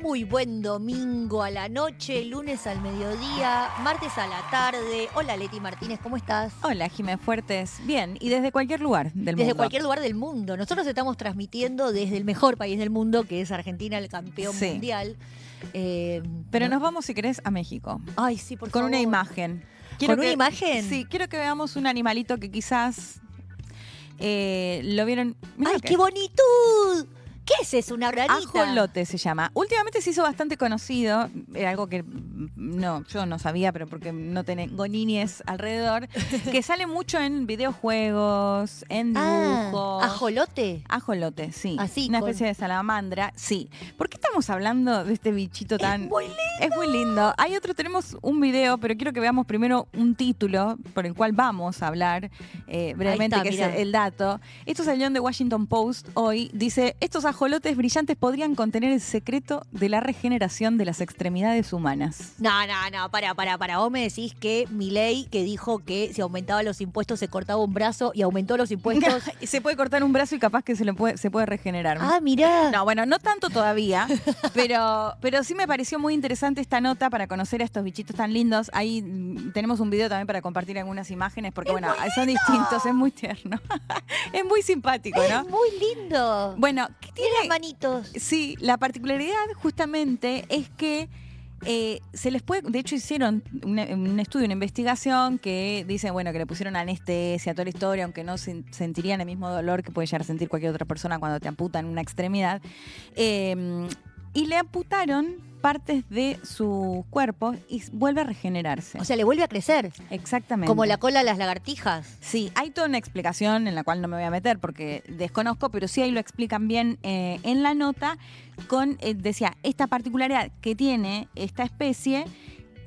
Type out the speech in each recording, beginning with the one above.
Muy buen domingo a la noche, lunes al mediodía, martes a la tarde. Hola Leti Martínez, ¿cómo estás? Hola, Jimé Fuertes. Bien, y desde cualquier lugar del mundo. Desde cualquier lugar del mundo. Nosotros estamos transmitiendo desde el mejor país del mundo, que es Argentina, el campeón Sí. mundial. Pero ¿no? nos vamos, si querés, a México. Ay, sí, por Con favor. una imagen. ¿Con una imagen? Sí, quiero que veamos un animalito que quizás lo vieron. Mirá ¡Ay, lo que qué es. bonito! ¿Qué es eso? ¿Una ranita? Ajolote se llama. Últimamente se hizo bastante conocido, era algo que yo no sabía, pero porque no tengo niñes alrededor, que sale mucho en videojuegos, en dibujos. ¿Ajolote? Ajolote, sí. Así, una con- especie de salamandra, sí. ¿Por qué estamos hablando de este bichito tan...? muy lindo. Es muy lindo. Hay otro, tenemos un video, pero quiero que veamos primero un título por el cual vamos a hablar brevemente, Ahí está, que mirá. es el dato. Esto salió en The Washington Post hoy. Dice, estos ajolotes brillantes podrían contener el secreto de la regeneración de las extremidades humanas. No, para. Vos me decís que Milei, que dijo que si aumentaba los impuestos se cortaba un brazo y aumentó los impuestos. Se puede cortar un brazo y capaz que se puede regenerar. Mirá. No, bueno, no tanto todavía, pero sí me pareció muy interesante esta nota para conocer a estos bichitos tan lindos. Ahí tenemos un video también para compartir algunas imágenes, porque bueno, son distintos, es muy tierno. Es muy simpático, ¿no? Es muy lindo. Bueno, ¿qué Tiene las tiene? manitos. Sí, la particularidad justamente es que se les puede, de hecho hicieron un estudio, una investigación que dice, bueno, que le pusieron anestesia, toda la historia, aunque no sentirían el mismo dolor que puede llegar a sentir cualquier otra persona cuando te amputan una extremidad. Y le amputaron partes de su cuerpo y vuelve a regenerarse. O sea, le vuelve a crecer. Exactamente. Como la cola de las lagartijas. Sí, hay toda una explicación en la cual no me voy a meter porque desconozco, pero sí ahí lo explican bien en la nota con, decía, esta particularidad que tiene esta especie,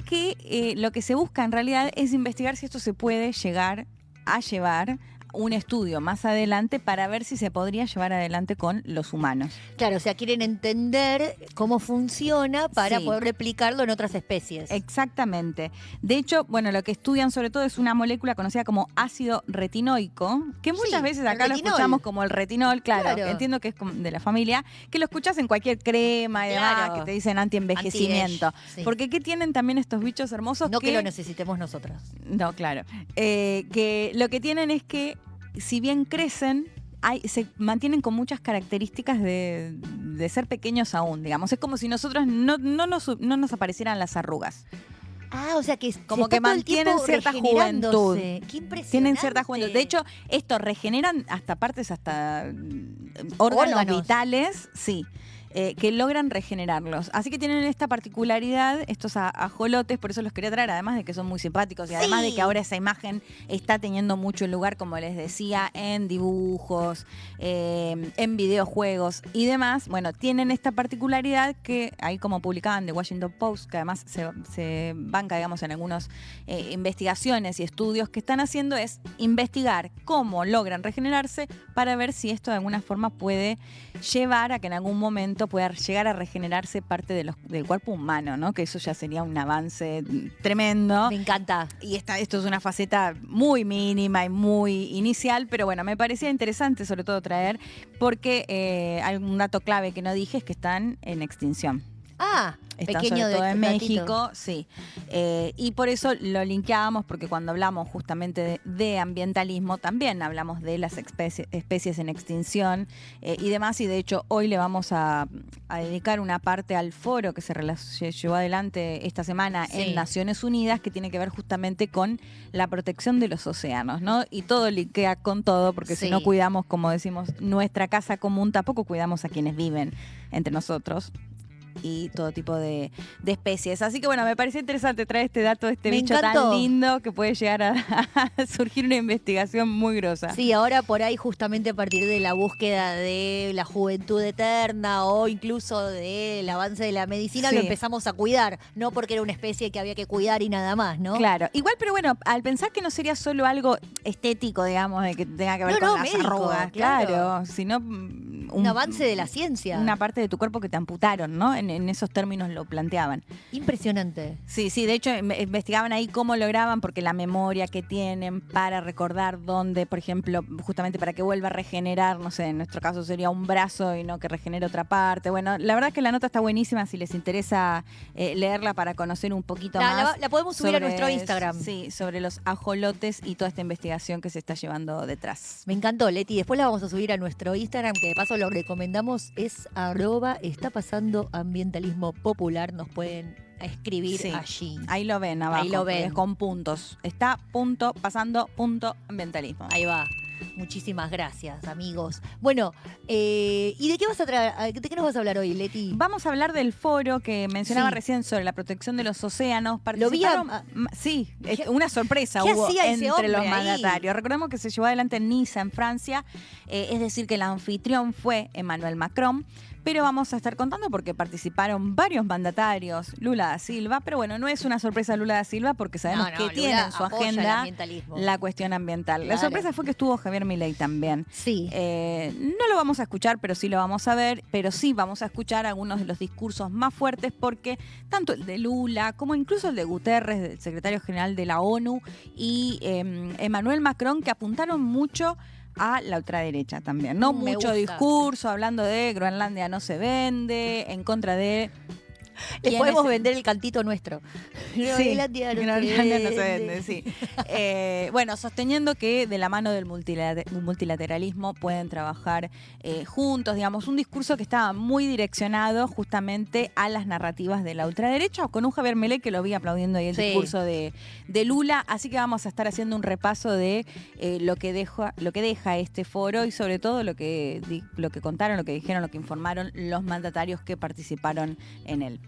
que lo que se busca en realidad es investigar si esto se puede llegar a llevar un estudio más adelante para ver si se podría llevar adelante con los humanos. Claro, o sea, quieren entender cómo funciona para Sí. poder replicarlo en otras especies. Exactamente. De hecho, bueno, lo que estudian sobre todo es una molécula conocida como ácido retinoico, que muchas Sí, veces el acá lo retinol. escuchamos como el retinol, claro, Claro. entiendo que es como de la familia, que lo escuchas en cualquier crema y demás, Claro. que te dicen anti-envejecimiento. Anti-age, sí. Porque ¿qué tienen también estos bichos hermosos? No que lo necesitemos nosotros. No, claro. Que lo que tienen es que, si bien crecen, se mantienen con muchas características de ser pequeños aún, digamos. Es como si nosotros no nos aparecieran las arrugas. O sea que Como se que está todo el mantienen tiempo cierta regenerándose. juventud. Qué impresionante. Tienen cierta juventud. De hecho, esto regeneran hasta partes, hasta órganos vitales, sí. Que logran regenerarlos. Así que tienen esta particularidad, estos ajolotes, por eso los quería traer, además de que son muy simpáticos y además Sí. de que ahora esa imagen está teniendo mucho lugar, como les decía, en dibujos, en videojuegos y demás. Bueno, tienen esta particularidad que ahí como publicaban The Washington Post, que además se banca, digamos, en algunas investigaciones y estudios que están haciendo, es investigar cómo logran regenerarse para ver si esto de alguna forma puede llevar a que en algún momento pueda llegar a regenerarse parte del cuerpo humano, ¿no? Que eso ya sería un avance tremendo. Me encanta. Y esto es una faceta muy mínima y muy inicial, pero bueno, me parecía interesante sobre todo traer, porque hay un dato clave que no dije, es que están en extinción. Están pequeño sobre todo en datito. México, sí. Y por eso lo linkeábamos, porque cuando hablamos justamente de ambientalismo, también hablamos de las especies en extinción y demás. Y de hecho, hoy le vamos a dedicar una parte al foro que se llevó adelante esta semana Sí. en Naciones Unidas, que tiene que ver justamente con la protección de los océanos, ¿no? Y todo linkea con todo, porque Sí. si no cuidamos, como decimos, nuestra casa común, tampoco cuidamos a quienes viven entre nosotros y todo tipo de especies. Así que bueno, me pareció interesante traer este dato de este Me bicho encantó. tan lindo que puede llegar a surgir una investigación muy grosa. Sí, ahora por ahí justamente a partir de la búsqueda de la juventud eterna o incluso del avance de la medicina Sí. lo empezamos a cuidar, no porque era una especie que había que cuidar y nada más, ¿no? Claro, igual, pero bueno, al pensar que no sería solo algo estético, digamos, de que tenga que ver No, con no, las médico, arrugas, claro. claro, sino un avance de la ciencia. Una parte de tu cuerpo que te amputaron, ¿no? En esos términos lo planteaban. Impresionante. Sí, de hecho investigaban ahí cómo lograban, porque la memoria que tienen para recordar dónde, por ejemplo, justamente para que vuelva a regenerar, no sé, en nuestro caso sería un brazo y no que regenere otra parte. Bueno, la verdad es que la nota está buenísima, si les interesa leerla para conocer un poquito más. La podemos subir a nuestro Instagram. Sí, sobre los ajolotes y toda esta investigación que se está llevando detrás. Me encantó, Leti. Después la vamos a subir a nuestro Instagram, que de paso lo recomendamos, es @estapasandoambientalismo popular. Nos pueden escribir allí. Ahí lo ven abajo. Ahí lo ven. Es con puntos. Pasando.ambientalismo. Ahí va. Muchísimas gracias, amigos. Bueno, ¿y de qué nos vas a hablar hoy, Leti? Vamos a hablar del foro que mencionaba recién sobre la protección de los océanos. Lo vi sí, una sorpresa ¿qué hubo hacía ese entre los hombre ahí? mandatarios. Recordemos que se llevó adelante en Niza, en Francia, es decir, que el anfitrión fue Emmanuel Macron. Pero vamos a estar contando porque participaron varios mandatarios, Lula da Silva, pero bueno, no es una sorpresa Lula da Silva porque sabemos que tiene en su agenda la cuestión ambiental. Claro. La sorpresa fue que estuvo Javier Milei también. Sí. No lo vamos a escuchar, pero sí lo vamos a ver, pero sí vamos a escuchar algunos de los discursos más fuertes porque tanto el de Lula como incluso el de Guterres, el secretario general de la ONU, y Emmanuel Macron, que apuntaron mucho a la ultraderecha también, ¿no? Mucho discurso hablando de Groenlandia no se vende, en contra de... Les podemos vender el cantito nuestro. Groenlandia no se vende, sí. Bueno, sosteniendo que de la mano del multilateralismo pueden trabajar juntos, digamos, un discurso que estaba muy direccionado justamente a las narrativas de la ultraderecha, con un Javier Milei que lo vi aplaudiendo ahí el discurso de Lula, así que vamos a estar haciendo un repaso de lo que deja este foro y sobre todo lo que contaron, lo que dijeron, lo que informaron los mandatarios que participaron en él.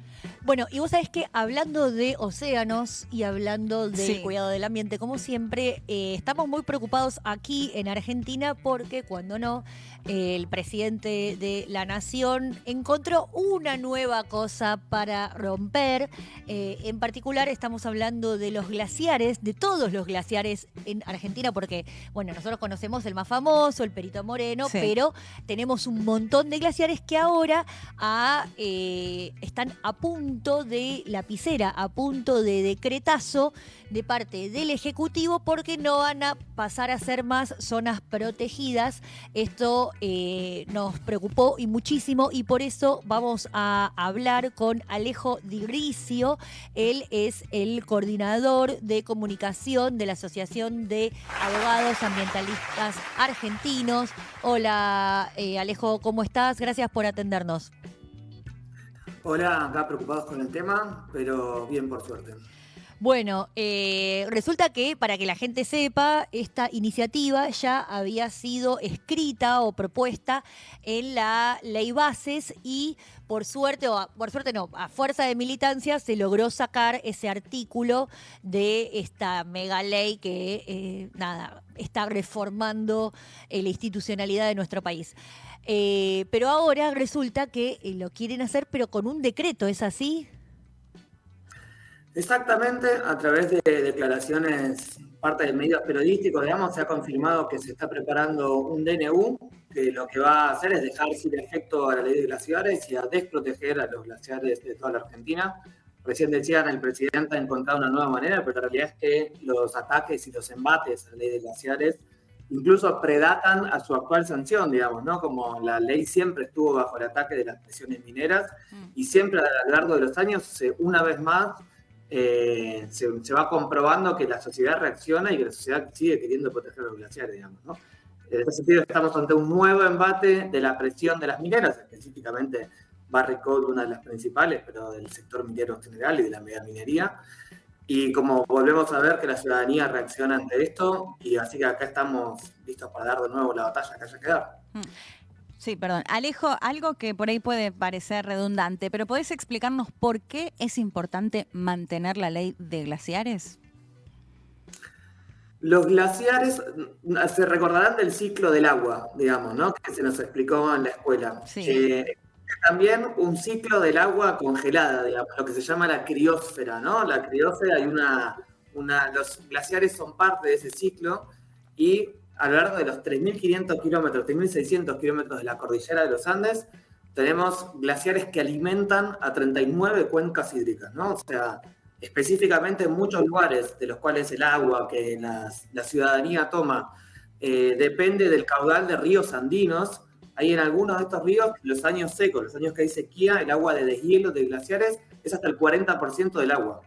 Bueno, y vos sabés que hablando de océanos y hablando del cuidado del ambiente, como siempre, estamos muy preocupados aquí en Argentina porque, cuando no, el presidente de la nación encontró una nueva cosa para romper. En particular estamos hablando de los glaciares, de todos los glaciares en Argentina, porque, bueno, nosotros conocemos el más famoso, el Perito Moreno, pero tenemos un montón de glaciares que ahora están a punto de lapicera, a punto de decretazo de parte del Ejecutivo, porque no van a pasar a ser más zonas protegidas. Esto nos preocupó y muchísimo, y por eso vamos a hablar con Alejo Di Riccio. Él es el coordinador de comunicación de la Asociación de Abogados Ambientalistas Argentinos. Hola, Alejo, ¿cómo estás? Gracias por atendernos. Hola, acá preocupados con el tema, pero bien, por suerte. Bueno, resulta que, para que la gente sepa, esta iniciativa ya había sido escrita o propuesta en la Ley Bases y, por suerte no, a fuerza de militancia se logró sacar ese artículo de esta mega ley que, está reformando la institucionalidad de nuestro país. Pero ahora resulta que lo quieren hacer, pero con un decreto, ¿es así? Exactamente, a través de declaraciones, parte de medios periodísticos, digamos, se ha confirmado que se está preparando un DNU que lo que va a hacer es dejar sin efecto a la ley de glaciares y a desproteger a los glaciares de toda la Argentina. Recién decían, el presidente ha encontrado una nueva manera, pero la realidad es que los ataques y los embates a la ley de glaciares incluso predatan a su actual sanción, digamos, ¿no? Como la ley siempre estuvo bajo el ataque de las presiones mineras y siempre a lo largo de los años, una vez más, se va comprobando que la sociedad reacciona y que la sociedad sigue queriendo proteger los glaciares, digamos, ¿no? En ese sentido, estamos ante un nuevo embate de la presión de las mineras, específicamente Barrick-Gold, una de las principales, pero del sector minero en general y de la megaminería. Y como volvemos a ver que la ciudadanía reacciona ante esto, y así que acá estamos listos para dar de nuevo la batalla que haya que dar. Sí, perdón. Alejo, algo que por ahí puede parecer redundante, pero ¿podés explicarnos por qué es importante mantener la ley de glaciares? Los glaciares se recordarán del ciclo del agua, digamos, ¿no? Que se nos explicó en la escuela. Sí. También un ciclo del agua congelada, digamos, lo que se llama la criósfera, ¿no? La criósfera, hay los glaciares son parte de ese ciclo y a lo largo de los 3.500 kilómetros, 3.600 kilómetros de la cordillera de los Andes, tenemos glaciares que alimentan a 39 cuencas hídricas, ¿no? O sea, específicamente en muchos lugares de los cuales el agua que la ciudadanía toma depende del caudal de ríos andinos. Hay en algunos de estos ríos, los años secos, los años que hay sequía, el agua de deshielo de glaciares es hasta el 40% del agua.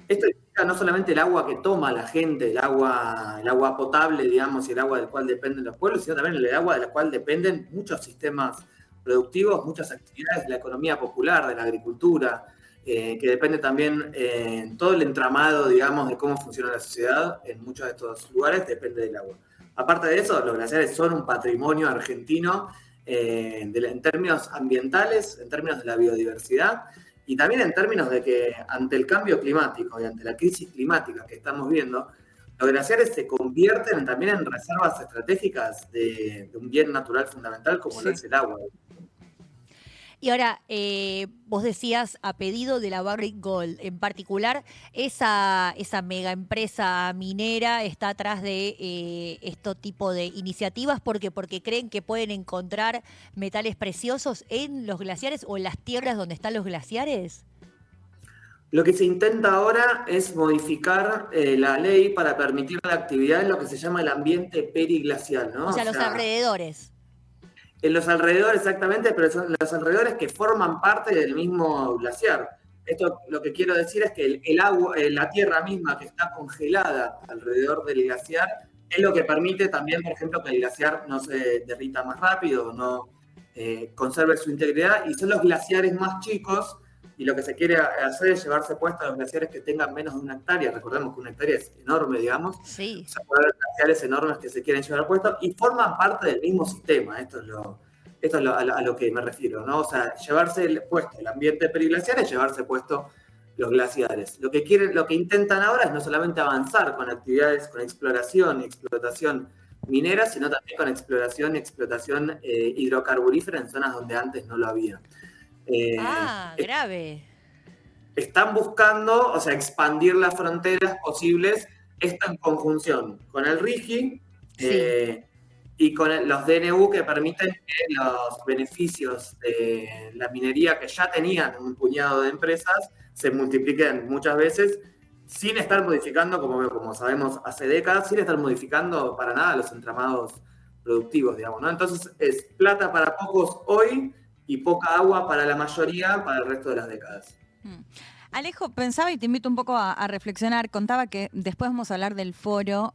Esto implica no solamente el agua que toma la gente, el agua potable, digamos, y el agua del cual dependen los pueblos, sino también el agua de la cual dependen muchos sistemas productivos, muchas actividades de la economía popular, de la agricultura, que depende también todo el entramado, digamos, de cómo funciona la sociedad. En muchos de estos lugares depende del agua. Aparte de eso, los glaciares son un patrimonio argentino en términos ambientales, en términos de la biodiversidad y también en términos de que ante el cambio climático y ante la crisis climática que estamos viendo, los glaciares se convierten también en reservas estratégicas de un bien natural fundamental como lo es el agua. Y ahora, vos decías a pedido de la Barrick Gold, en particular, esa mega empresa minera está atrás de este tipo de iniciativas porque creen que pueden encontrar metales preciosos en los glaciares o en las tierras donde están los glaciares. Lo que se intenta ahora es modificar la ley para permitir la actividad en lo que se llama el ambiente periglacial, ¿no? O sea, los alrededores. En los alrededores, exactamente, pero son los alrededores que forman parte del mismo glaciar. Esto lo que quiero decir es que el agua, la tierra misma que está congelada alrededor del glaciar, es lo que permite también, por ejemplo, que el glaciar no se derrita más rápido, no conserve su integridad, y son los glaciares más chicos, y lo que se quiere hacer es llevarse puesto a los glaciares que tengan menos de 1 hectárea. Recordemos que 1 hectárea es enorme, digamos. Sí. O sea, puede haber glaciares enormes que se quieren llevar puestos y forman parte del mismo sistema. Esto es a lo que me refiero, ¿no? O sea, llevarse puesto el ambiente periglaciar es llevarse puesto los glaciares. Lo que intentan ahora es no solamente avanzar con actividades, con exploración y explotación minera, sino también con exploración y explotación hidrocarburífera en zonas donde antes no lo había. Grave. Están buscando, o sea, expandir las fronteras posibles, esto en conjunción con el RIGI y con los DNU que permiten que los beneficios de la minería que ya tenían un puñado de empresas se multipliquen muchas veces sin estar modificando, como sabemos hace décadas, sin estar modificando para nada los entramados productivos, digamos, ¿no? Entonces es plata para pocos hoy y poca agua para la mayoría para el resto de las décadas. Alejo, pensaba y te invito un poco a reflexionar. Contaba que después vamos a hablar del foro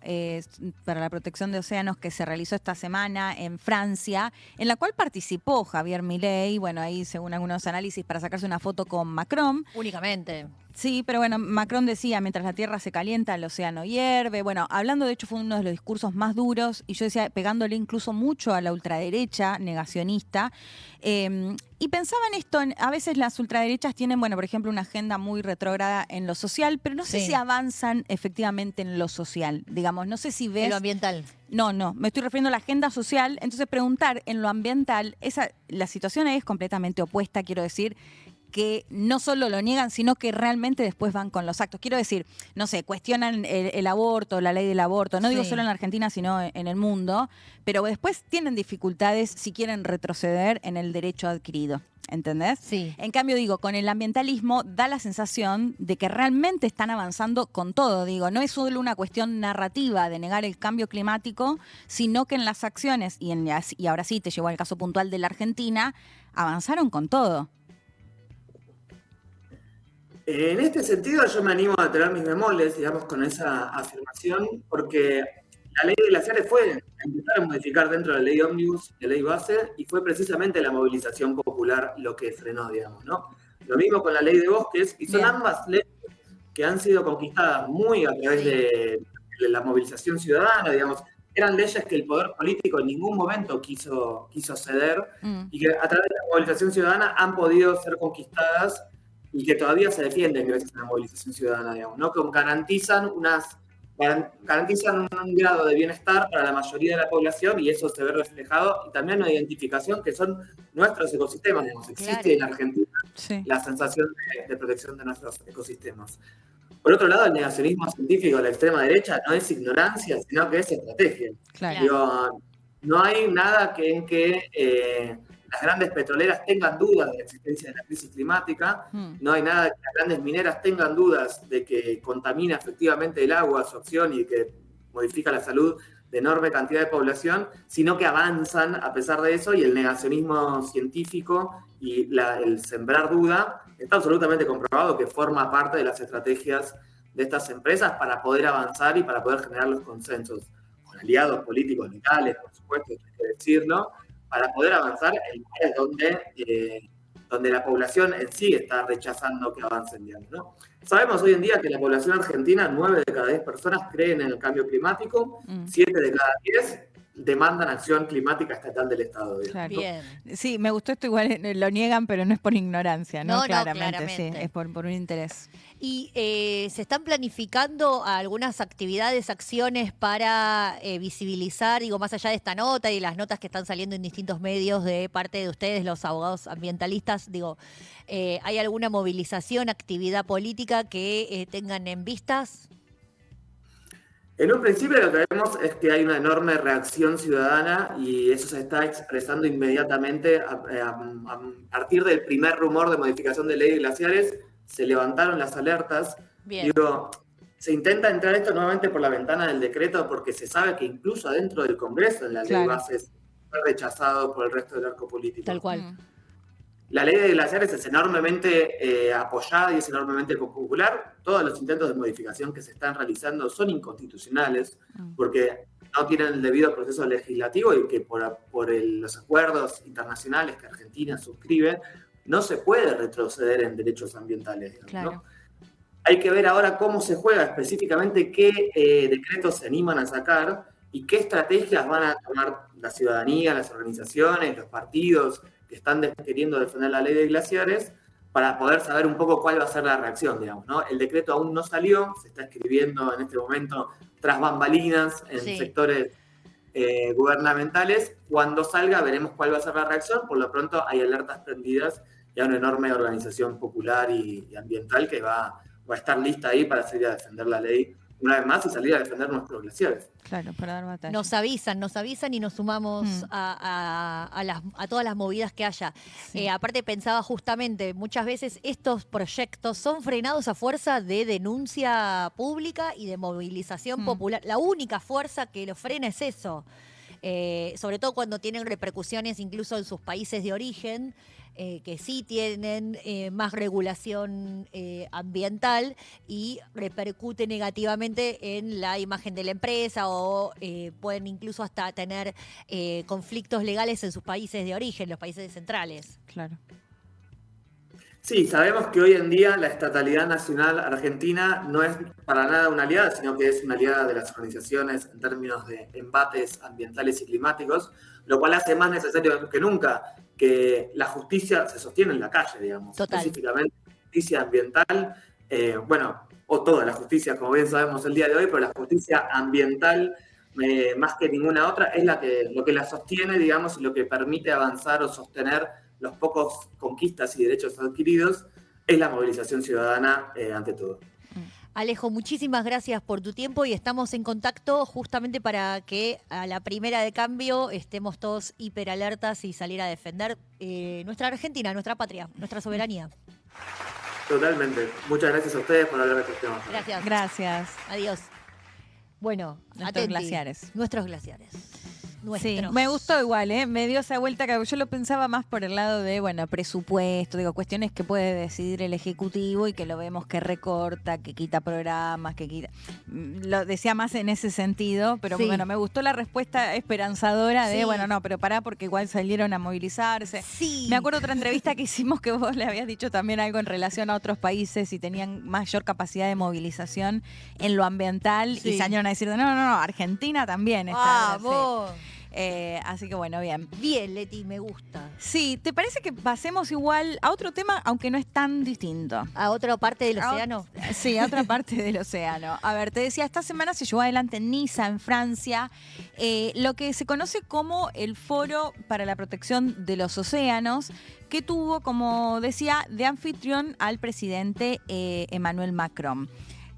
para la protección de océanos que se realizó esta semana en Francia, en la cual participó Javier Milei, bueno, ahí según algunos análisis para sacarse una foto con Macron. Únicamente. Sí, pero bueno, Macron decía, mientras la tierra se calienta, el océano hierve. Bueno, hablando, de hecho, fue uno de los discursos más duros, y yo decía, pegándole incluso mucho a la ultraderecha negacionista. Y pensaba en esto, a veces las ultraderechas tienen, bueno, por ejemplo, una agenda muy retrógrada en lo social, pero no sé si avanzan efectivamente en lo social. Digamos, no sé si ves... En lo ambiental. No, me estoy refiriendo a la agenda social. Entonces, preguntar en lo ambiental, la situación ahí es completamente opuesta, quiero decir, que no solo lo niegan, sino que realmente después van con los actos. Quiero decir, no sé, cuestionan el aborto, la ley del aborto, no digo solo en la Argentina, sino en el mundo, pero después tienen dificultades si quieren retroceder en el derecho adquirido, ¿entendés? Sí. En cambio, digo, con el ambientalismo da la sensación de que realmente están avanzando con todo, digo, no es solo una cuestión narrativa de negar el cambio climático, sino que en las acciones, y ahora sí te llevo al caso puntual de la Argentina, avanzaron con todo. En este sentido, yo me animo a tener mis bemoles, digamos, con esa afirmación, porque la ley de glaciares empezaron a modificar dentro de la ley ómnibus, de ley base, y fue precisamente la movilización popular lo que frenó, digamos, ¿no? Lo mismo con la ley de bosques, y son ambas leyes que han sido conquistadas muy a través de la movilización ciudadana, digamos. Eran leyes que el poder político en ningún momento quiso ceder, y que a través de la movilización ciudadana han podido ser conquistadas y que todavía se defienden gracias a la movilización ciudadana, digamos, ¿no? Que garantizan un grado de bienestar para la mayoría de la población, y eso se ve reflejado, y también una identificación que son nuestros ecosistemas, digamos. Existe en Argentina la sensación de protección de nuestros ecosistemas. Por otro lado, el negacionismo científico de la extrema derecha no es ignorancia, sino que es estrategia. Claro. Digo, no hay nada en que las grandes petroleras tengan dudas de la existencia de la crisis climática, no hay nada que las grandes mineras tengan dudas de que contamina efectivamente el agua, su acción, y que modifica la salud de enorme cantidad de población, sino que avanzan a pesar de eso, y el negacionismo científico y el sembrar duda está absolutamente comprobado que forma parte de las estrategias de estas empresas para poder avanzar y para poder generar los consensos con aliados políticos locales, por supuesto, hay que decirlo, para poder avanzar en lugares donde la población en sí está rechazando que avancen, digamos, ¿no? Sabemos hoy en día que la población argentina, 9 de cada 10 personas creen en el cambio climático, 7 de cada 10 demandan acción climática estatal del Estado. Claro. Bien. Sí, me gustó esto, igual lo niegan, pero no es por ignorancia, ¿no? No, claramente, sí, claramente. es por un interés. ¿Y se están planificando algunas actividades, acciones para visibilizar, digo, más allá de esta nota y las notas que están saliendo en distintos medios de parte de ustedes, los abogados ambientalistas, digo, ¿hay alguna movilización, actividad política que tengan en vistas? En un principio lo que vemos es que hay una enorme reacción ciudadana y eso se está expresando inmediatamente a partir del primer rumor de modificación de ley de glaciares. Se levantaron las alertas. Bien. Digo, se intenta entrar esto nuevamente por la ventana del decreto porque se sabe que incluso adentro del Congreso, en la ley base, fue rechazado por el resto del arco político. Tal cual. La ley de glaciares es enormemente apoyada y es enormemente popular. Todos los intentos de modificación que se están realizando son inconstitucionales porque no tienen el debido proceso legislativo y que por los acuerdos internacionales que Argentina suscribe, no se puede retroceder en derechos ambientales, digamos, Claro. ¿no? Hay que ver ahora cómo se juega específicamente, qué decretos se animan a sacar y qué estrategias van a tomar la ciudadanía, las organizaciones, los partidos que están queriendo defender la ley de glaciares para poder saber un poco cuál va a ser la reacción, digamos, ¿no? El decreto aún no salió, se está escribiendo en este momento tras bambalinas en sectores gubernamentales. Cuando salga veremos cuál va a ser la reacción. Por lo pronto hay alertas prendidas y hay una enorme organización popular y ambiental que va a estar lista ahí para salir a defender la ley una vez más y salir a defender nuestros glaciares. Claro, para dar batalla. Nos avisan y nos sumamos a todas las movidas que haya. Sí. Aparte pensaba justamente, muchas veces estos proyectos son frenados a fuerza de denuncia pública y de movilización popular. La única fuerza que lo frena es eso. Sobre todo cuando tienen repercusiones incluso en sus países de origen, que sí tienen más regulación ambiental y repercute negativamente en la imagen de la empresa o pueden incluso hasta tener conflictos legales en sus países de origen, los países centrales. Claro. Sí, sabemos que hoy en día la estatalidad nacional argentina no es para nada una aliada, sino que es una aliada de las organizaciones en términos de embates ambientales y climáticos, lo cual hace más necesario que nunca que la justicia se sostiene en la calle, digamos. Total. Específicamente justicia ambiental, o toda la justicia, como bien sabemos el día de hoy, pero la justicia ambiental, más que ninguna otra, es lo que la sostiene, digamos, y lo que permite avanzar o sostener los pocos conquistas y derechos adquiridos, es la movilización ciudadana ante todo. Alejo, muchísimas gracias por tu tiempo y estamos en contacto justamente para que a la primera de cambio estemos todos hiperalertas y salir a defender nuestra Argentina, nuestra patria, nuestra soberanía. Totalmente. Muchas gracias a ustedes por hablar de estos temas. Gracias. Gracias. Adiós. Bueno, Nuestros atenti. glaciares. Nuestros glaciares. Sí, me gustó igual, me dio esa vuelta que yo lo pensaba más por el lado de, presupuesto, cuestiones que puede decidir el Ejecutivo y que lo vemos que recorta, que quita programas, que quita... Lo decía más en ese sentido, pero me gustó la respuesta esperanzadora de, pero pará porque igual salieron a movilizarse. Sí. Me acuerdo otra entrevista que hicimos que vos le habías dicho también algo en relación a otros países y tenían mayor capacidad de movilización en lo ambiental y salieron a decir, no, Argentina también está. ¡Vamos! Así que bien. Bien, Leti, me gusta. Sí, ¿te parece que pasemos igual a otro tema, aunque no es tan distinto? ¿A otra parte del océano? Sí, a otra parte del océano. A ver, te decía, esta semana se llevó adelante en Niza, en Francia, lo que se conoce como el Foro para la Protección de los Océanos, que tuvo, como decía, de anfitrión al presidente Emmanuel Macron.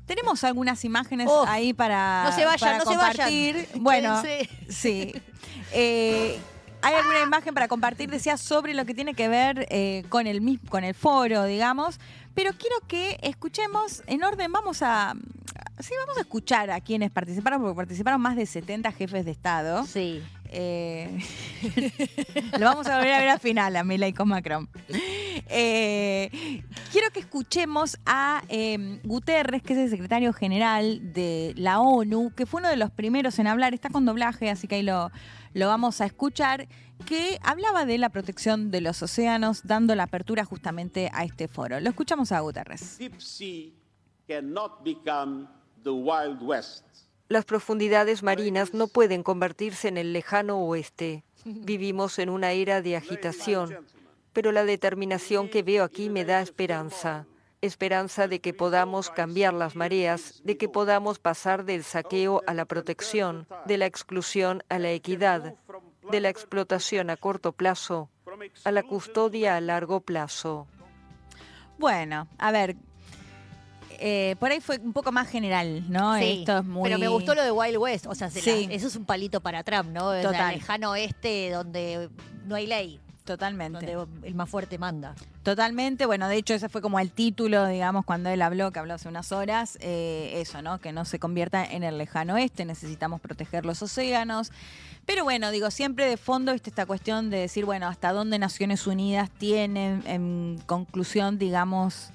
Tenemos algunas imágenes ahí para, no se vayan, para compartir. Vayan. Bueno, Quédense. sí. Hay alguna imagen para compartir, decía, sobre lo que tiene que ver con el foro, digamos. Pero quiero que escuchemos en orden, vamos a escuchar a quienes participaron, porque participaron más de 70 jefes de Estado. Sí. Lo vamos a volver a ver al final, a Milei con Macron. Quiero que escuchemos a Guterres, que es el secretario general de la ONU, que fue uno de los primeros en hablar, está con doblaje, así que ahí lo vamos a escuchar, que hablaba de la protección de los océanos, dando la apertura justamente a este foro. Lo escuchamos a Guterres. Deep sea cannot become the Wild West. Las profundidades marinas no pueden convertirse en el lejano oeste. Vivimos en una era de agitación, pero la determinación que veo aquí me da esperanza. Esperanza de que podamos cambiar las mareas, de que podamos pasar del saqueo a la protección, de la exclusión a la equidad, de la explotación a corto plazo a la custodia a largo plazo. Bueno, a ver, por ahí fue un poco más general, ¿no? Sí, esto es muy... pero me gustó lo de Wild West, o sea, Sí. eso es un palito para Trump, ¿no? O sea, Total. el lejano oeste donde no hay ley, Totalmente. donde el más fuerte manda. Totalmente, bueno, de hecho ese fue como el título, digamos, cuando él habló, que habló hace unas horas, eso, ¿no? Que no se convierta en el lejano oeste, necesitamos proteger los océanos. Pero bueno, digo, siempre de fondo está esta cuestión de decir, bueno, hasta dónde Naciones Unidas tiene, en conclusión, digamos,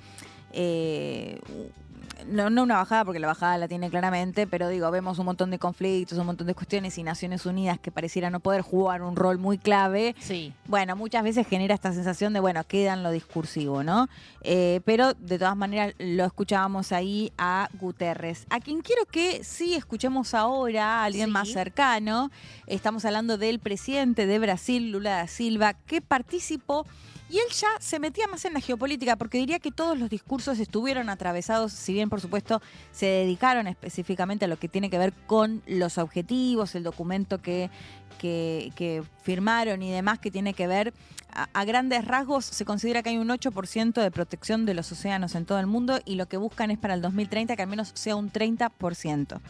no una bajada, porque la bajada la tiene claramente, pero digo, vemos un montón de conflictos, un montón de cuestiones y Naciones Unidas que pareciera no poder jugar un rol muy clave. Sí. Bueno, muchas veces genera esta sensación de, bueno, queda en lo discursivo, ¿no? Pero de todas maneras lo escuchábamos ahí a Guterres. A quien quiero que sí escuchemos ahora, a alguien Sí. más cercano, estamos hablando del presidente de Brasil, Lula da Silva, que participó. Y él ya se metía más en la geopolítica, porque diría que todos los discursos estuvieron atravesados, si bien por supuesto se dedicaron específicamente a lo que tiene que ver con los objetivos, el documento que firmaron y demás, que tiene que ver, a grandes rasgos, se considera que hay un 8% de protección de los océanos en todo el mundo y lo que buscan es para el 2030 que al menos sea un 30%.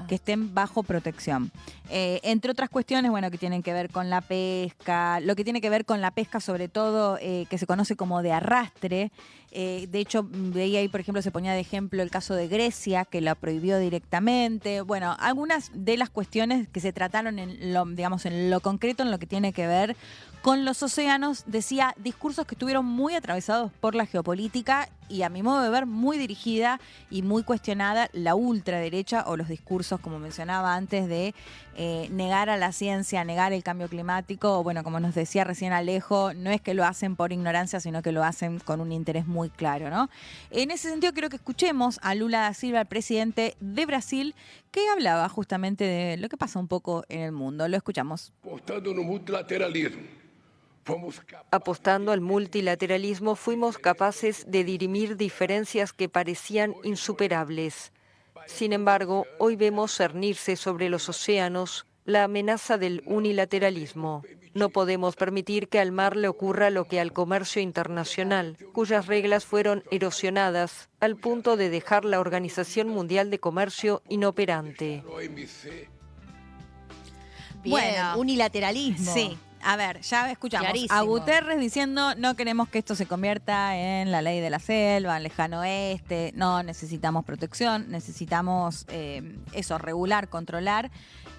Que estén bajo protección. Entre otras cuestiones, bueno, que tienen que ver con la pesca, lo que tiene que ver con la pesca sobre todo, que se conoce como de arrastre. De hecho, veía ahí, por ejemplo, se ponía de ejemplo el caso de Grecia, que la prohibió directamente. Bueno, algunas de las cuestiones que se trataron en lo concreto, en lo que tiene que ver con los océanos, decía discursos que estuvieron muy atravesados por la geopolítica y, a mi modo de ver, muy dirigida y muy cuestionada la ultraderecha o los discursos, como mencionaba antes, de negar a la ciencia, negar el cambio climático. Bueno, como nos decía recién Alejo, no es que lo hacen por ignorancia, sino que lo hacen con un interés muy claro, ¿no? En ese sentido, quiero que escuchemos a Lula da Silva, el presidente de Brasil, que hablaba justamente de lo que pasa un poco en el mundo. Lo escuchamos. Apostando al multilateralismo, fuimos capaces de dirimir diferencias que parecían insuperables. Sin embargo, hoy vemos cernirse sobre los océanos la amenaza del unilateralismo. No podemos permitir que al mar le ocurra lo que al comercio internacional, cuyas reglas fueron erosionadas al punto de dejar la Organización Mundial de Comercio inoperante. Bien, Bueno, unilateralismo. Sí. A ver, ya escuchamos Clarísimo. a Guterres diciendo no queremos que esto se convierta en la ley de la selva, en lejano oeste, no necesitamos protección, necesitamos eso, regular, controlar.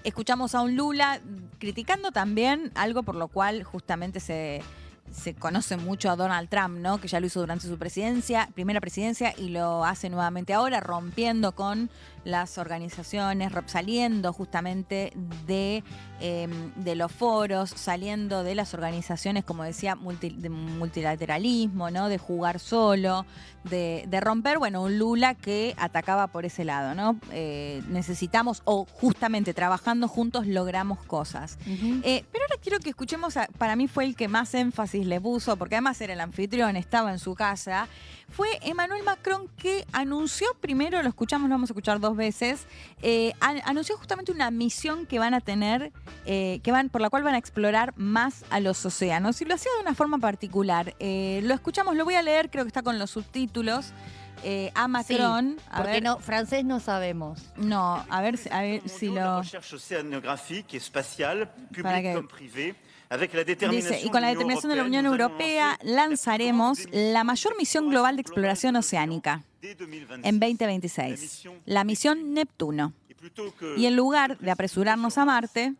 Escuchamos a un Lula criticando también algo por lo cual justamente se conoce mucho a Donald Trump, ¿no? Que ya lo hizo durante su primera presidencia y lo hace nuevamente ahora, rompiendo con las organizaciones, saliendo justamente de los foros, saliendo de las organizaciones, como decía, de multilateralismo, ¿no? De jugar solo, de romper, bueno, un Lula que atacaba por ese lado, ¿no? Necesitamos, o justamente trabajando juntos logramos cosas. Pero ahora quiero que escuchemos, para mí fue el que más énfasis le puso, porque además era el anfitrión, estaba en su casa, fue Emmanuel Macron, que anunció primero, lo escuchamos, lo vamos a escuchar 2 veces, anunció justamente una misión que van a tener, por la cual van a explorar más a los océanos, y lo hacía de una forma particular. Lo escuchamos, lo voy a leer, creo que está con los subtítulos. a Macron. Sí, porque no, francés no sabemos. No, a ver si lo... Dice, y con la determinación de la Unión Europea lanzaremos la mayor misión global de exploración oceánica en 2026, la misión Neptuno. Y en lugar de apresurarnos a Marte,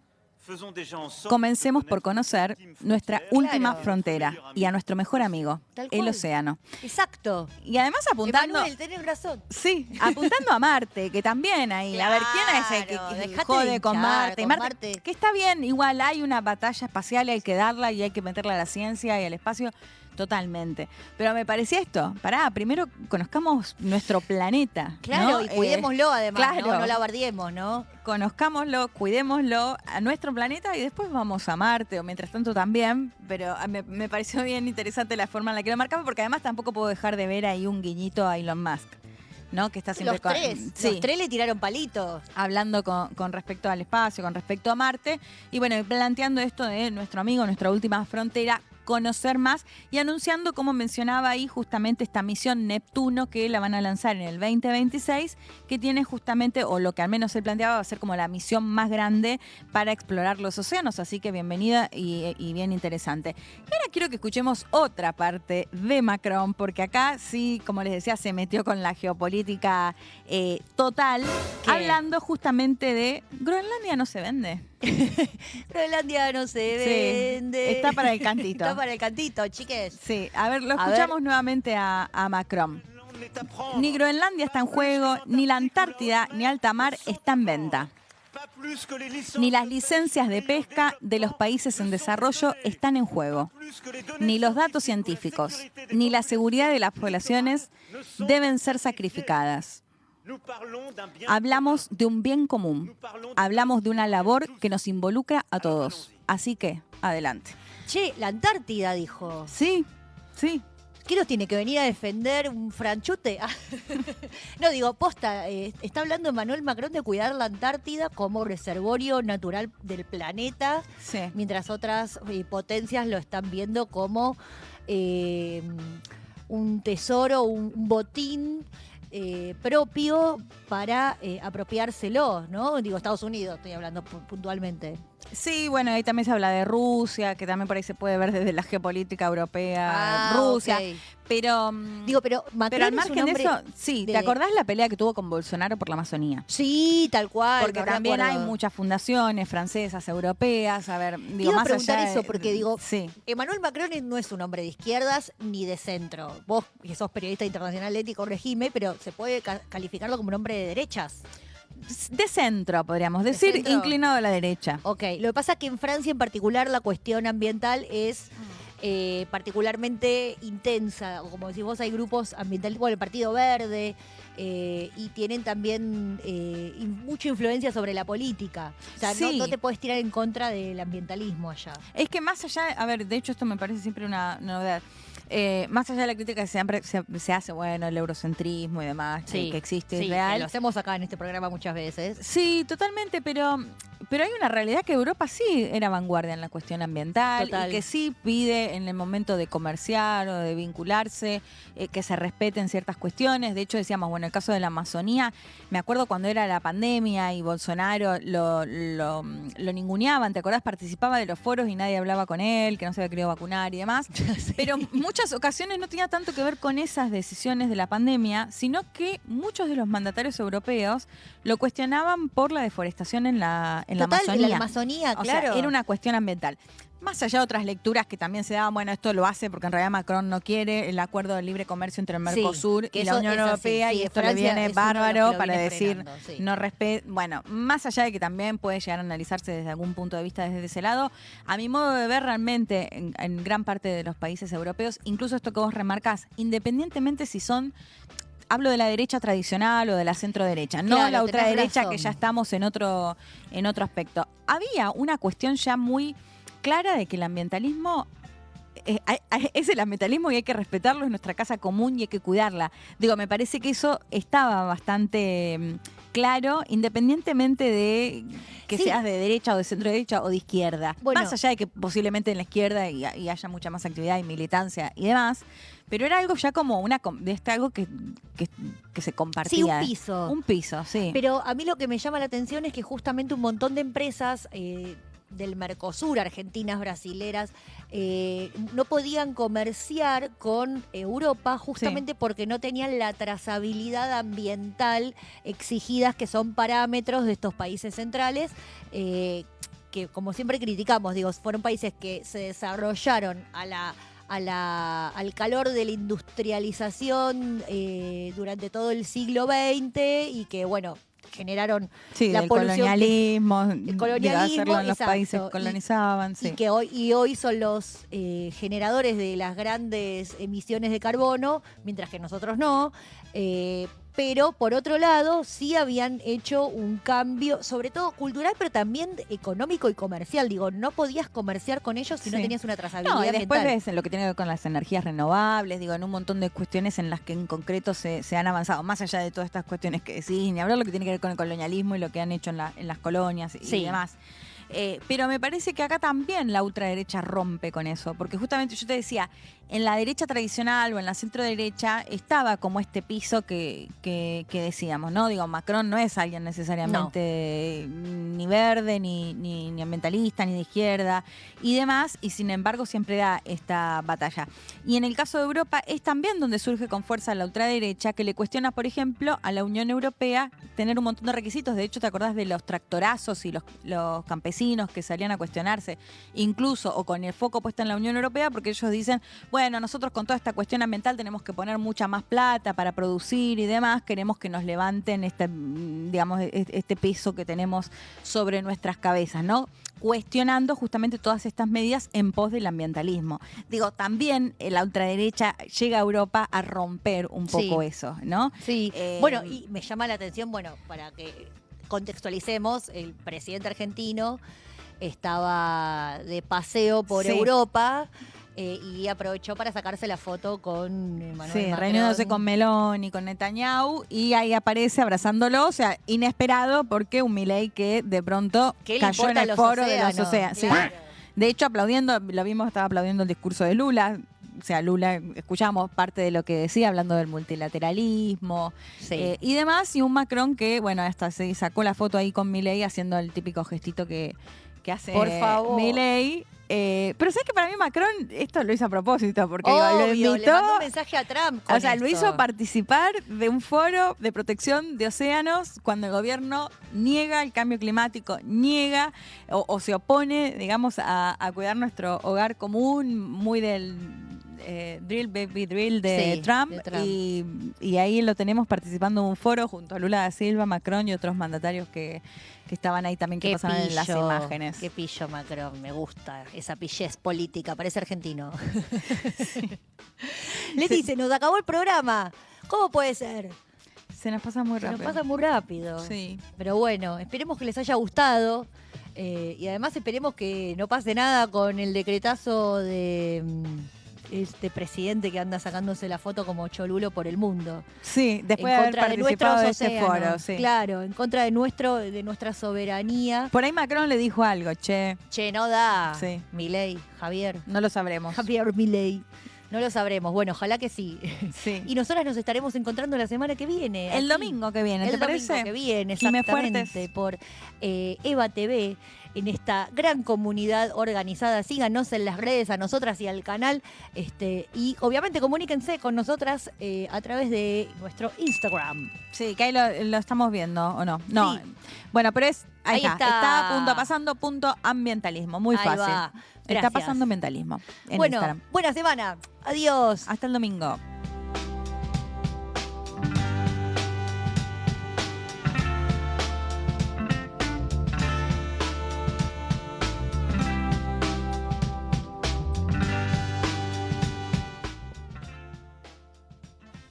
comencemos por conocer nuestra última frontera y a nuestro mejor amigo, el océano. Exacto. Y además apuntando... Emanuel, tenés razón. Sí, apuntando a Marte, que también ahí, Claro, a ver, ¿quién es el que jode de con hinchar, Marte? con Marte. Que está bien, igual hay una batalla espacial y hay que darla y hay que meterla a la ciencia y al espacio. Totalmente. Pero me parecía esto. Primero conozcamos nuestro planeta. Claro, ¿no? y cuidémoslo además, claro. no la bardiemos, ¿no? Conozcámoslo, cuidémoslo a nuestro planeta y después vamos a Marte, o mientras tanto también. Pero me pareció bien interesante la forma en la que lo marcamos, porque además tampoco puedo dejar de ver ahí un guiñito a Elon Musk, ¿no? Que está siempre Los tres le tiraron palitos. Hablando con respecto al espacio, con respecto a Marte. Y bueno, planteando esto de nuestro amigo, nuestra última frontera, conocer más y anunciando, como mencionaba ahí, justamente esta misión Neptuno que la van a lanzar en el 2026, que tiene justamente, o lo que al menos se planteaba, va a ser como la misión más grande para explorar los océanos, así que bienvenida y bien interesante. Y ahora quiero que escuchemos otra parte de Macron, porque acá sí, como les decía, se metió con la geopolítica total, hablando justamente de Groenlandia no se vende. Groenlandia no se vende. Está para el cantito. Está para el cantito, chiques. Sí, a ver, lo escuchamos nuevamente a Macron. Ni Groenlandia está en juego, ni la Antártida, ni alta mar está en venta. Ni las licencias de pesca de los países en desarrollo están en juego. Ni los datos científicos, ni la seguridad de las poblaciones deben ser sacrificadas. Hablamos de un bien común. Hablamos de una labor que nos involucra a todos. Así que, adelante. Che, la Antártida, dijo. Sí, sí. ¿Qué nos tiene que venir a defender un franchute? No, digo, posta, está hablando Emmanuel Macron de cuidar la Antártida como reservorio natural del planeta, Sí. mientras otras potencias lo están viendo como un tesoro, un botín propio para apropiárselo, ¿no? Digo, Estados Unidos, estoy hablando puntualmente. Sí, bueno, ahí también se habla de Rusia, que también por ahí se puede ver desde la geopolítica europea, Rusia. Ok. Pero, Digo, pero Macron pero al es margen un de hombre eso, sí, ¿te acordás la pelea que tuvo con Bolsonaro por la Amazonía? Sí, tal cual. Porque me también recuerdo. hay muchas fundaciones francesas, europeas, a ver, digo, Iba a más preguntar allá eso, porque digo, sí. Emmanuel Macron no es un hombre de izquierdas ni de centro. Vos, que sos periodista internacional, Leti, corregime, pero se puede calificarlo como un hombre de derechas. De centro, podríamos decir, centro? inclinado a la derecha. Ok, lo que pasa es que en Francia en particular la cuestión ambiental es particularmente intensa. O como decís vos, hay grupos ambientalistas, bueno, el Partido Verde, y tienen también mucha influencia sobre la política. O sea, Sí. no te podés tirar en contra del ambientalismo allá. Es que más allá, a ver, de hecho esto me parece siempre una novedad. Más allá de la crítica que siempre se hace, bueno, el eurocentrismo y demás, que existe, sí, es que real. lo hacemos acá en este programa muchas veces. Sí, totalmente, pero hay una realidad que Europa sí era vanguardia en la cuestión ambiental. Total. Y que sí pide en el momento de comerciar o de vincularse que se respeten ciertas cuestiones. De hecho, decíamos, bueno, el caso de la Amazonía, me acuerdo cuando era la pandemia y Bolsonaro lo ninguneaban, ¿te acordás? Participaba de los foros y nadie hablaba con él, que no se había querido vacunar y demás. Sí. Pero muchas ocasiones no tenía tanto que ver con esas decisiones de la pandemia, sino que muchos de los mandatarios europeos lo cuestionaban por la deforestación en la Total, Amazonía. en la Amazonía, O claro. sea, era una cuestión ambiental. Más allá de otras lecturas que también se daban, bueno, esto lo hace porque en realidad Macron no quiere el acuerdo de libre comercio entre el Mercosur que y la eso Unión es así, Europea, sí, y esto le Francia viene es uno de los que bárbaro lo para viene decir frenando, sí. no respeto. Bueno, más allá de que también puede llegar a analizarse desde algún punto de vista desde ese lado, a mi modo de ver realmente en gran parte de los países europeos, incluso esto que vos remarcás, independientemente si son... Hablo de la derecha tradicional o de la centro derecha, no Claro, la tenés ultraderecha razón. que ya estamos en otro aspecto. Había una cuestión ya muy clara de que el ambientalismo es el ambientalismo y hay que respetarlo, es nuestra casa común y hay que cuidarla. Digo, me parece que eso estaba bastante claro, independientemente de que seas de derecha o de centro derecha o de izquierda. Bueno, más allá de que posiblemente en la izquierda y haya mucha más actividad y militancia y demás, pero era algo ya como algo que se compartía. Sí, un piso. Un piso, sí. Pero a mí lo que me llama la atención es que justamente un montón de empresas del Mercosur, argentinas, brasileras, no podían comerciar con Europa justamente porque no tenían la trazabilidad ambiental exigidas, que son parámetros de estos países centrales, que como siempre criticamos, digo, fueron países que se desarrollaron al calor de la industrialización durante todo el siglo XX y que, bueno, generaron la polución. El colonialismo en los países que colonizaban. Y hoy son los generadores de las grandes emisiones de carbono, mientras que nosotros no. Pero, por otro lado, sí habían hecho un cambio, sobre todo cultural, pero también económico y comercial. Digo, no podías comerciar con ellos si no tenías una trazabilidad ambiental. Después ves en lo que tiene que ver con las energías renovables, digo, en un montón de cuestiones en las que en concreto se han avanzado, más allá de todas estas cuestiones que decís, ni hablar lo que tiene que ver con el colonialismo y lo que han hecho en las colonias y demás. Pero me parece que acá también la ultraderecha rompe con eso, porque justamente yo te decía, en la derecha tradicional o en la centro derecha estaba como este piso que decíamos, ¿no? Digo, Macron no es alguien necesariamente ni verde, ni ambientalista, ni de izquierda y demás, y sin embargo siempre da esta batalla. Y en el caso de Europa es también donde surge con fuerza la ultraderecha, que le cuestiona, por ejemplo, a la Unión Europea tener un montón de requisitos. De hecho, ¿te acordás de los tractorazos y los campesinos que salían a cuestionarse, incluso o con el foco puesto en la Unión Europea, porque ellos dicen, bueno, nosotros con toda esta cuestión ambiental tenemos que poner mucha más plata para producir y demás, queremos que nos levanten este peso que tenemos sobre nuestras cabezas, ¿no? Cuestionando justamente todas estas medidas en pos del ambientalismo. Digo, también la ultraderecha llega a Europa a romper un poco eso, ¿no? Sí, bueno, y me llama la atención, bueno, para que contextualicemos, el presidente argentino estaba de paseo por Europa y aprovechó para sacarse la foto con Emmanuel Macron. Reuniéndose con Meloni y con Netanyahu, y ahí aparece abrazándolo, o sea, inesperado, porque un Milei que de pronto cayó en el foro de los océanos. Claro. De hecho, estaba aplaudiendo el discurso de Lula. O sea, Lula, escuchamos parte de lo que decía, hablando del multilateralismo y demás, y un Macron que, bueno, hasta se sacó la foto ahí con Milei haciendo el típico gestito que hace Milei. Pero sabes que para mí Macron esto lo hizo a propósito, porque lo invitó, le mandó un mensaje a Trump con lo hizo participar de un foro de protección de océanos cuando el gobierno niega el cambio climático, niega o se opone, digamos, a cuidar nuestro hogar común, muy del Drill Baby Drill de Trump. Y ahí lo tenemos participando en un foro junto a Lula da Silva, Macron y otros mandatarios que estaban ahí también, que pasaban en las imágenes. Qué pillo Macron, me gusta esa pillez política, parece argentino. Leti, se nos acabó el programa. ¿Cómo puede ser? Se nos pasa muy rápido. Se nos pasa muy rápido. Sí. Pero bueno, esperemos que les haya gustado. Y además esperemos que no pase nada con el decretazo de este presidente que anda sacándose la foto como cholulo por el mundo. Sí, después de haber participado de este foro. Sí. Claro, en contra de nuestra soberanía. Por ahí Macron le dijo algo, Che, no da. Sí. Milei, Javier. No lo sabremos. Javier Milei. No lo sabremos. Bueno, ojalá que sí. Y nosotras nos estaremos encontrando la semana que viene. El domingo que viene, ¿te parece? El domingo que viene, exactamente. Por Eva TV, en esta gran comunidad organizada. Síganos en las redes, a nosotras y al canal. Y obviamente comuníquense con nosotras a través de nuestro Instagram. Sí, que ahí lo estamos viendo, ¿o no? No. Sí. Bueno, pero ahí está. Está _ambientalismo. Muy fácil. Va. Está pasando ambientalismo en Instagram. Buena semana. Adiós. Hasta el domingo.